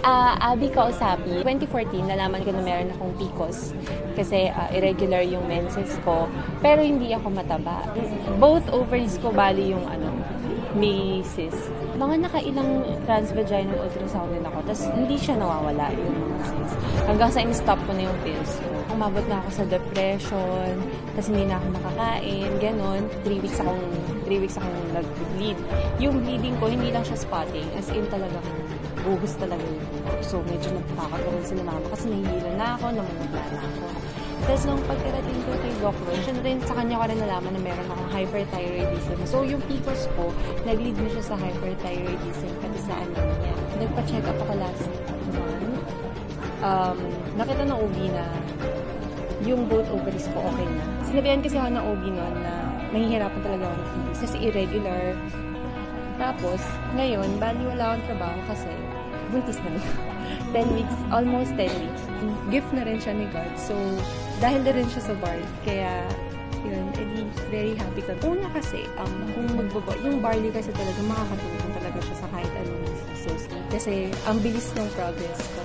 Abby Kausapi. 2014, nalaman ko na meron akong PCOS kasi irregular yung menses ko. Pero hindi ako mataba. Both ovaries ko bali yung may cyst. Mga nakailang transvaginal ultrasound din ako. Tapos hindi siya nawawala yung mga cyst. Hanggang sa in-stop ko na yung pills ko. Umabot na ako sa depression. Tapos hindi na ako makakain. Ganon. 3 weeks akong nag-bleed. Yung bleeding ko, hindi lang siya spotting. As in talagang buhos talaga yun. So, medyo natatakot ko rin sila mama kasi nahihila na ako, namumula na ako. Tapos nung pagkarating ko kay Doctor, siya rin sa kanya ko rin nalaman na meron akong hyperthyroidism. So, yung PCOS ko, nag-lead na siya sa hyperthyroidism pati sa niya. Nagpa-check up ako last month. Nakita ng OB na yung both ovaries ko okay na. Sinabihan kasi ako ng OB noon na nahihirapan talaga ako ng PCOS kasi irregular. Tapos, ngayon, bali wala akong trabaho kasi buntis na rin. 10 weeks, almost 10 weeks. Gift na rin siya ni God. So, dahil na rin siya sa barley. Kaya, yun, edi very happy ka. Una kasi, yung barley kasi talaga makakatulong talaga siya sa kahit anong diseases. Kasi, ang bilis ng progress ko.